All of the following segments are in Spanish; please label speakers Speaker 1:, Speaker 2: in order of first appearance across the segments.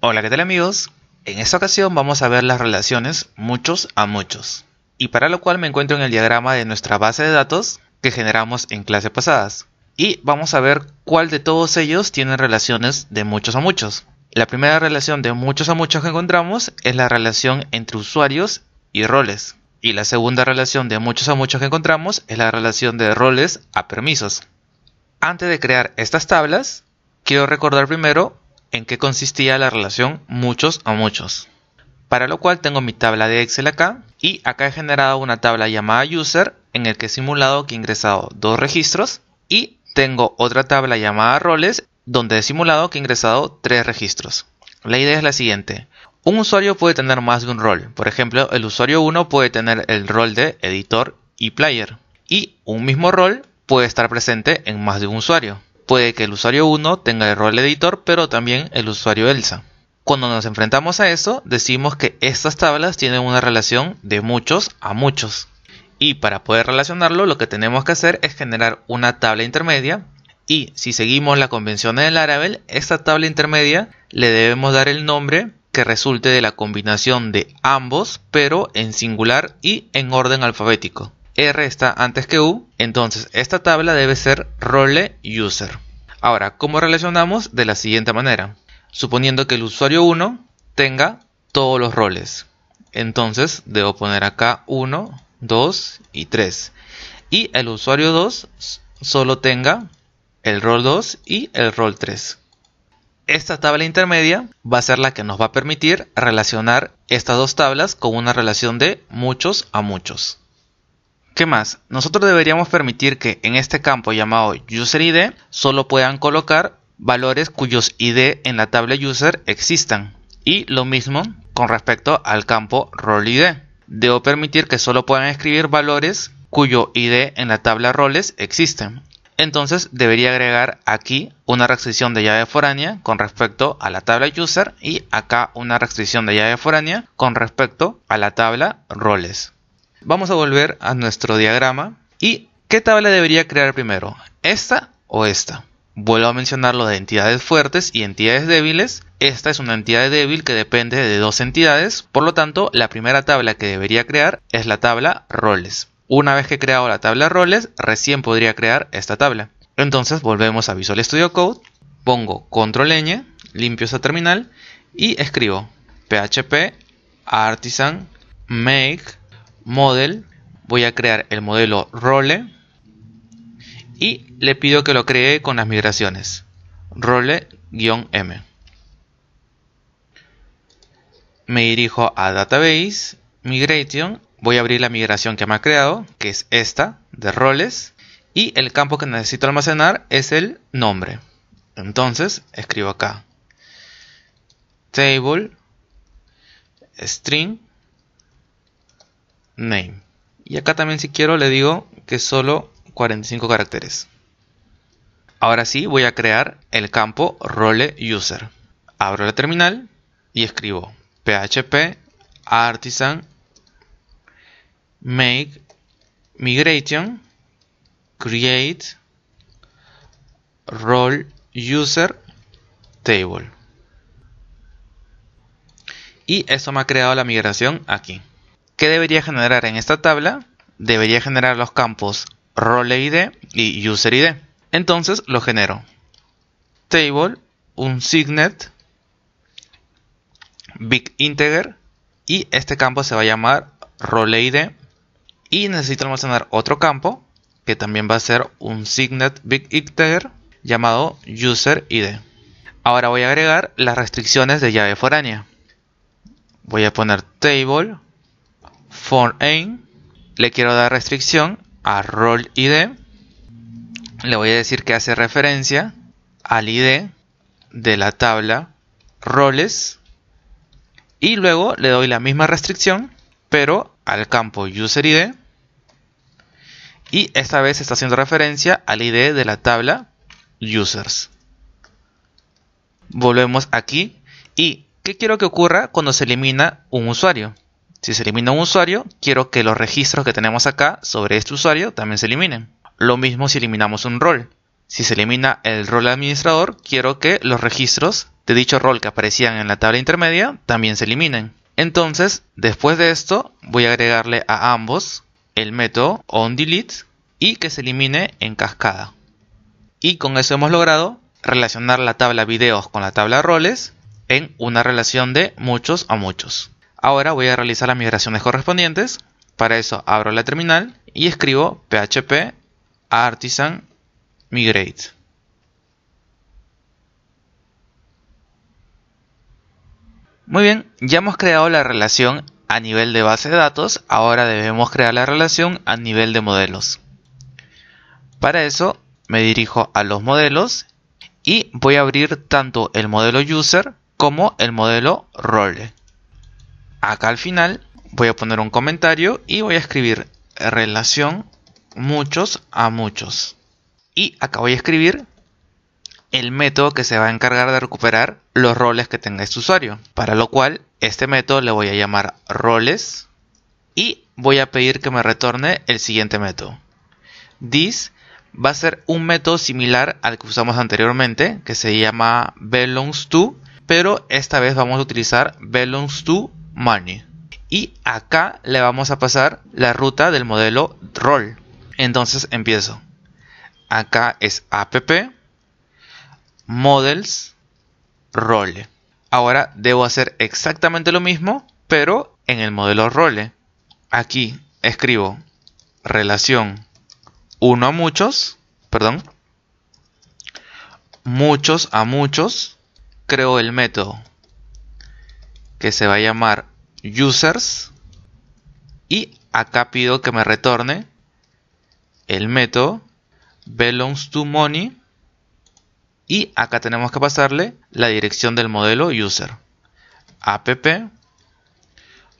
Speaker 1: Hola, ¿qué tal amigos? En esta ocasión vamos a ver las relaciones muchos a muchos, y para lo cual me encuentro en el diagrama de nuestra base de datos que generamos en clases pasadas, y vamos a ver cuál de todos ellos tiene relaciones de muchos a muchos. La primera relación de muchos a muchos que encontramos es la relación entre usuarios y roles, y la segunda relación de muchos a muchos que encontramos es la relación de roles a permisos. Antes de crear estas tablas, quiero recordar primero en qué consistía la relación muchos a muchos. Para lo cual tengo mi tabla de Excel acá, y acá he generado una tabla llamada user en el que he simulado que he ingresado 2 registros, y tengo otra tabla llamada roles donde he simulado que he ingresado 3 registros. La idea es la siguiente: un usuario puede tener más de un rol. Por ejemplo, el usuario 1 puede tener el rol de editor y player, y un mismo rol puede estar presente en más de un usuario. Puede que el usuario 1 tenga el rol editor, pero también el usuario Elsa. Cuando nos enfrentamos a eso, decimos que estas tablas tienen una relación de muchos a muchos. Y para poder relacionarlo, lo que tenemos que hacer es generar una tabla intermedia. Y si seguimos la convención del Laravel, esta tabla intermedia le debemos dar el nombre que resulte de la combinación de ambos, pero en singular y en orden alfabético. R está antes que U, entonces esta tabla debe ser role user. Ahora, ¿cómo relacionamos? De la siguiente manera. Suponiendo que el usuario 1 tenga todos los roles. Entonces debo poner acá 1, 2 y 3. Y el usuario 2 solo tenga el rol 2 y el rol 3. Esta tabla intermedia va a ser la que nos va a permitir relacionar estas dos tablas con una relación de muchos a muchos. ¿Qué más? Nosotros deberíamos permitir que en este campo llamado UserID solo puedan colocar valores cuyos ID en la tabla user existan. Y lo mismo con respecto al campo RoleID. Debo permitir que solo puedan escribir valores cuyo ID en la tabla roles existen. Entonces debería agregar aquí una restricción de llave foránea con respecto a la tabla user y acá una restricción de llave foránea con respecto a la tabla roles. Vamos a volver a nuestro diagrama. ¿Y qué tabla debería crear primero? ¿Esta o esta? Vuelvo a mencionar lo de entidades fuertes y entidades débiles. Esta es una entidad débil que depende de 2 entidades. Por lo tanto, la primera tabla que debería crear es la tabla roles. Una vez que he creado la tabla roles, recién podría crear esta tabla. Entonces volvemos a Visual Studio Code. Pongo Control Ñ, limpio esa terminal y escribo php artisan make model. Voy a crear el modelo role y le pido que lo cree con las migraciones role-m. Me dirijo a database migration. Voy a abrir la migración que me ha creado, que es esta de roles, y el campo que necesito almacenar es el nombre. Entonces escribo acá table string name, y acá también, si quiero, le digo que solo 45 caracteres. Ahora sí, voy a crear el campo role user. Abro la terminal y escribo php artisan make migration create role user table, y esto me ha creado la migración aquí. ¿Qué debería generar en esta tabla? Debería generar los campos RoleID y UserID. Entonces lo genero. Table, un signet, big integer, y este campo se va a llamar RoleID. Y necesito almacenar otro campo que también va a ser un signet big integer llamado UserID. Ahora voy a agregar las restricciones de llave foránea. Voy a poner table forAim. Le quiero dar restricción a RoleID. Le voy a decir que hace referencia al ID de la tabla roles. Y luego le doy la misma restricción, pero al campo UserID. Y esta vez está haciendo referencia al ID de la tabla users. Volvemos aquí. ¿Y qué quiero que ocurra cuando se elimina un usuario? Si se elimina un usuario, quiero que los registros que tenemos acá sobre este usuario también se eliminen. Lo mismo si eliminamos un rol. Si se elimina el rol administrador, quiero que los registros de dicho rol que aparecían en la tabla intermedia también se eliminen. Entonces, después de esto, voy a agregarle a ambos el método onDelete y que se elimine en cascada. Y con eso hemos logrado relacionar la tabla videos con la tabla roles en una relación de muchos a muchos. Ahora voy a realizar las migraciones correspondientes. Para eso abro la terminal y escribo php artisan migrate. Muy bien, ya hemos creado la relación a nivel de base de datos, ahora debemos crear la relación a nivel de modelos. Para eso me dirijo a los modelos y voy a abrir tanto el modelo user como el modelo role. Acá al final voy a poner un comentario y voy a escribir relación muchos a muchos. Y acá voy a escribir el método que se va a encargar de recuperar los roles que tenga este usuario. Para lo cual, este método le voy a llamar roles y voy a pedir que me retorne el siguiente método. This va a ser un método similar al que usamos anteriormente, que se llama belongs_to, pero esta vez vamos a utilizar belongs_to_money. Y acá le vamos a pasar la ruta del modelo role. Entonces empiezo. Acá es app models role. Ahora debo hacer exactamente lo mismo, pero en el modelo role. Aquí escribo relación uno a muchos, muchos a muchos. Creo el método que se va a llamar users y acá pido que me retorne el método belongs_to_money. Y acá tenemos que pasarle la dirección del modelo user. App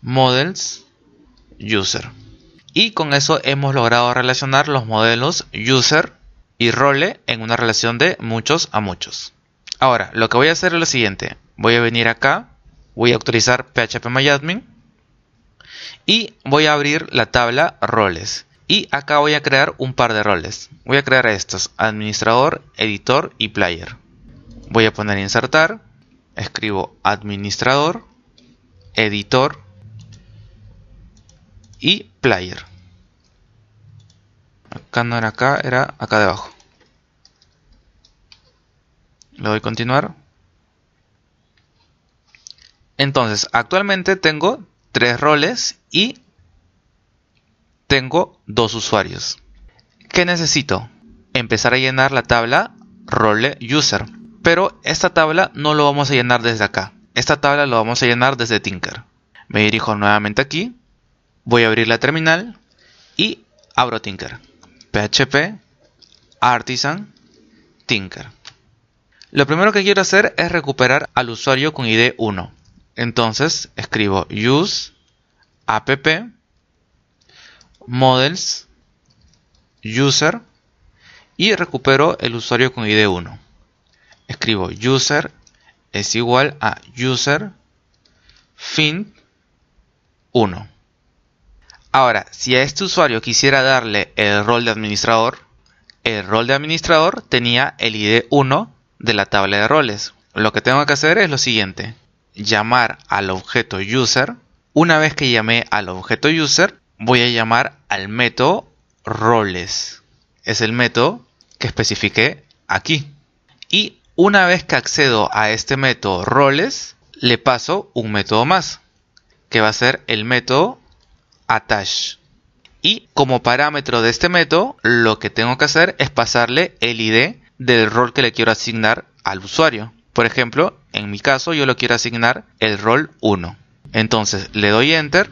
Speaker 1: models user. Y con eso hemos logrado relacionar los modelos user y role en una relación de muchos a muchos. Ahora, lo que voy a hacer es lo siguiente. Voy a venir acá, voy a actualizar phpMyAdmin y voy a abrir la tabla roles. Y acá voy a crear un par de roles. Voy a crear estos: administrador, editor y player. Voy a poner insertar. Escribo administrador, editor y player. Acá no era acá, era acá debajo. Le doy continuar. Entonces, actualmente tengo 3 roles y tengo 2 usuarios. ¿Qué necesito? Empezar a llenar la tabla role user. Pero esta tabla no lo vamos a llenar desde acá. Esta tabla lo vamos a llenar desde Tinker. Me dirijo nuevamente aquí. Voy a abrir la terminal y abro Tinker. php artisan Tinker. Lo primero que quiero hacer es recuperar al usuario con ID 1. Entonces escribo use app models user y recupero el usuario con ID 1. Escribo user es igual a user find 1. Ahora, si a este usuario quisiera darle el rol de administrador tenía el ID 1 de la tabla de roles. Lo que tengo que hacer es lo siguiente: llamar al objeto user. Una vez que llamé al objeto user, voy a llamar al método roles. Es el método que especifiqué aquí. Y una vez que accedo a este método roles, le paso un método más, que va a ser el método attach. Y como parámetro de este método, lo que tengo que hacer es pasarle el ID del rol que le quiero asignar al usuario. Por ejemplo, en mi caso yo lo quiero asignar el rol 1. Entonces le doy enter.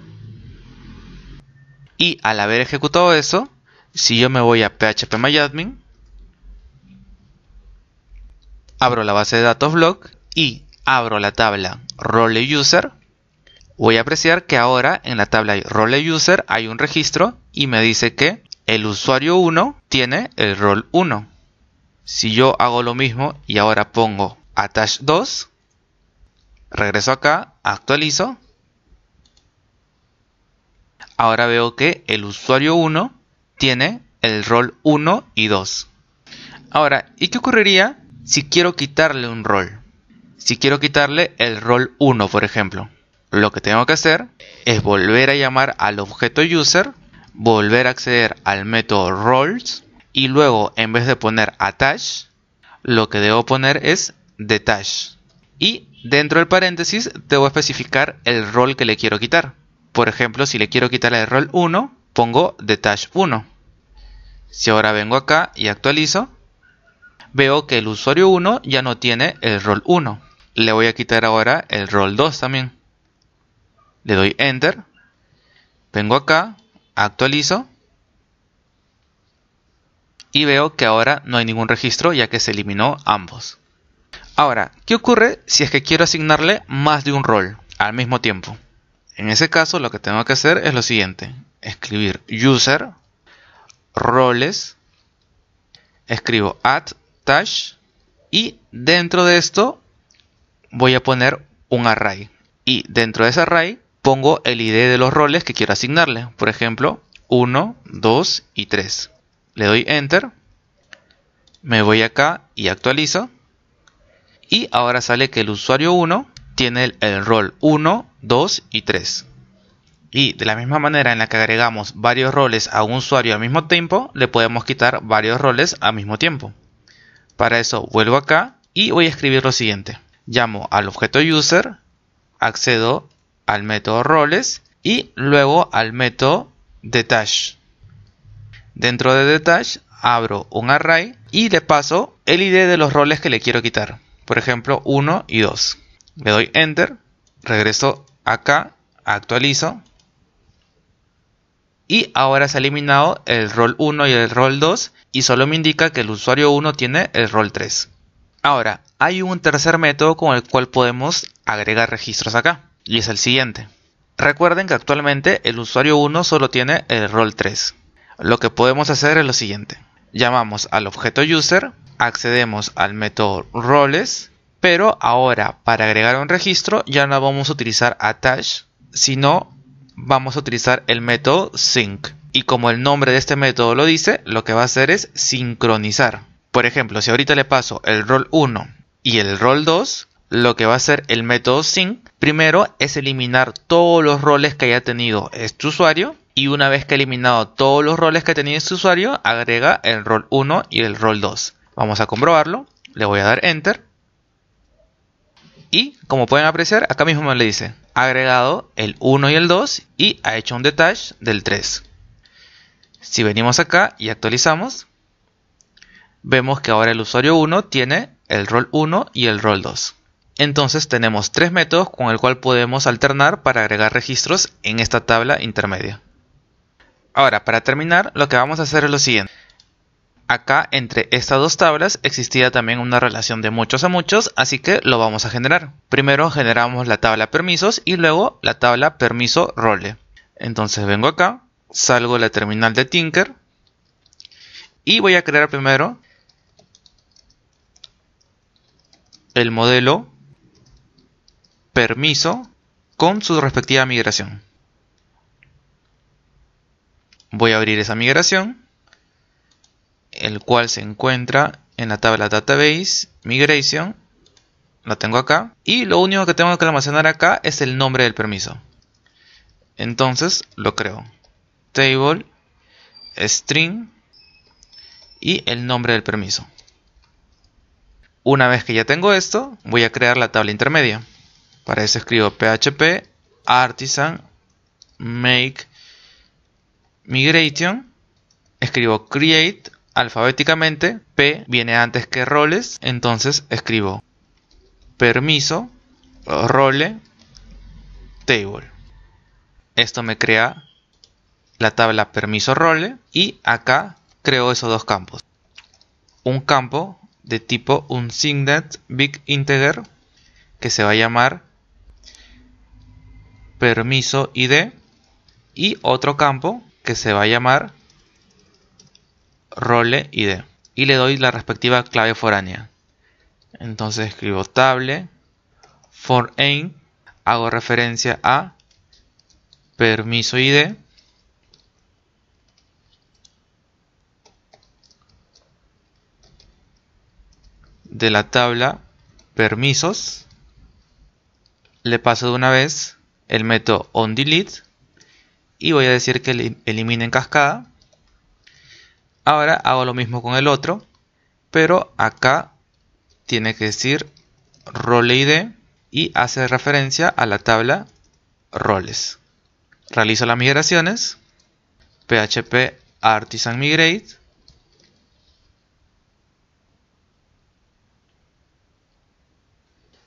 Speaker 1: Y al haber ejecutado eso, si yo me voy a phpMyAdmin, abro la base de datos blog y abro la tabla role user, voy a apreciar que ahora en la tabla role user hay un registro y me dice que el usuario 1 tiene el rol 1. Si yo hago lo mismo y ahora pongo attach 2, regreso acá, actualizo. Ahora veo que el usuario 1 tiene el rol 1 y 2. Ahora, ¿y qué ocurriría si quiero quitarle un rol? Si quiero quitarle el rol 1, por ejemplo, lo que tengo que hacer es volver a llamar al objeto user, volver a acceder al método roles y luego, en vez de poner attach, lo que debo poner es detach. Y dentro del paréntesis debo especificar el rol que le quiero quitar. Por ejemplo, si le quiero quitar el rol 1, pongo detach 1. Si ahora vengo acá y actualizo, veo que el usuario 1 ya no tiene el rol 1. Le voy a quitar ahora el rol 2 también. Le doy Enter. Vengo acá, actualizo. Y veo que ahora no hay ningún registro ya que se eliminó ambos. Ahora, ¿qué ocurre si es que quiero asignarle más de un rol al mismo tiempo? En ese caso lo que tengo que hacer es lo siguiente. Escribir user, roles, escribo attach y dentro de esto voy a poner un array. Y dentro de ese array pongo el ID de los roles que quiero asignarle. Por ejemplo, 1, 2 y 3. Le doy Enter. Me voy acá y actualizo. Y ahora sale que el usuario 1 tiene el rol 1, 2 y 3. Y de la misma manera en la que agregamos varios roles a un usuario al mismo tiempo, le podemos quitar varios roles al mismo tiempo. Para eso vuelvo acá y voy a escribir lo siguiente. Llamo al objeto user, accedo al método roles y luego al método detach. Dentro de detach abro un array y le paso el ID de los roles que le quiero quitar. Por ejemplo, 1 y 2. Le doy Enter, regreso acá, actualizo. Y ahora se ha eliminado el rol 1 y el rol 2 y solo me indica que el usuario 1 tiene el rol 3. Ahora, hay un tercer método con el cual podemos agregar registros acá y es el siguiente. Recuerden que actualmente el usuario 1 solo tiene el rol 3. Lo que podemos hacer es lo siguiente. Llamamos al objeto user, accedemos al método roles, pero ahora para agregar un registro ya no vamos a utilizar attach, sino vamos a utilizar el método sync. Y como el nombre de este método lo dice, lo que va a hacer es sincronizar. Por ejemplo, si ahorita le paso el rol 1 y el rol 2, lo que va a hacer el método sync primero es eliminar todos los roles que haya tenido este usuario. Y una vez que ha eliminado todos los roles que ha tenido este usuario, agrega el rol 1 y el rol 2. Vamos a comprobarlo. Le voy a dar Enter. Y como pueden apreciar, acá mismo me le dice, ha agregado el 1 y el 2 y ha hecho un detach del 3. Si venimos acá y actualizamos, vemos que ahora el usuario 1 tiene el rol 1 y el rol 2. Entonces tenemos tres métodos con el cual podemos alternar para agregar registros en esta tabla intermedia. Ahora, para terminar, lo que vamos a hacer es lo siguiente. Acá, entre estas dos tablas, existía también una relación de muchos a muchos, así que lo vamos a generar. Primero generamos la tabla permisos y luego la tabla permiso role. Entonces vengo acá, salgo de la terminal de Tinker y voy a crear primero el modelo permiso con su respectiva migración. Voy a abrir esa migración, el cual se encuentra en la tabla Database Migration. Lo tengo acá. Y lo único que tengo que almacenar acá es el nombre del permiso. Entonces lo creo. Table, string y el nombre del permiso. Una vez que ya tengo esto, voy a crear la tabla intermedia. Para eso escribo php artisan make migration. Escribo create alfabéticamente. P viene antes que roles. Entonces escribo permiso role table. Esto me crea la tabla permiso role. Y acá creo esos dos campos. Un campo de tipo unsigned big integer que se va a llamar permiso id. Y otro campo que se va a llamar role id y le doy la respectiva clave foránea. Entonces escribo table foreign, hago referencia a permiso id de la tabla permisos le paso de una vez el método onDelete y voy a decir que elimine en cascada. Ahora hago lo mismo con el otro, pero acá tiene que decir role.id y hace referencia a la tabla roles. Realizo las migraciones, php artisan migrate,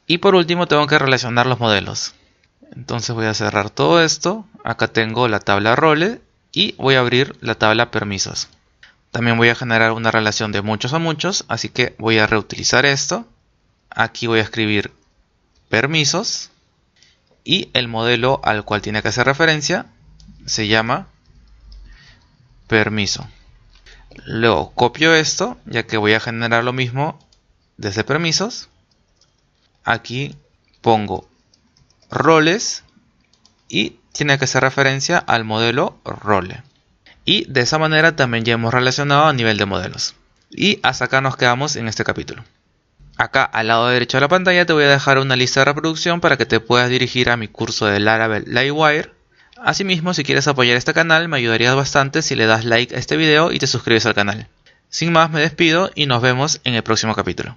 Speaker 1: y por último tengo que relacionar los modelos. Entonces voy a cerrar todo esto. Acá tengo la tabla roles y voy a abrir la tabla permisos. También voy a generar una relación de muchos a muchos, así que voy a reutilizar esto. Aquí voy a escribir permisos y el modelo al cual tiene que hacer referencia se llama permiso. Luego copio esto, ya que voy a generar lo mismo desde permisos. Aquí pongo roles y tiene que hacer referencia al modelo role. Y de esa manera también ya hemos relacionado a nivel de modelos. Y hasta acá nos quedamos en este capítulo. Acá al lado derecho de la pantalla te voy a dejar una lista de reproducción para que te puedas dirigir a mi curso de Laravel Livewire. Asimismo, si quieres apoyar este canal, me ayudarías bastante si le das like a este video y te suscribes al canal. Sin más, me despido y nos vemos en el próximo capítulo.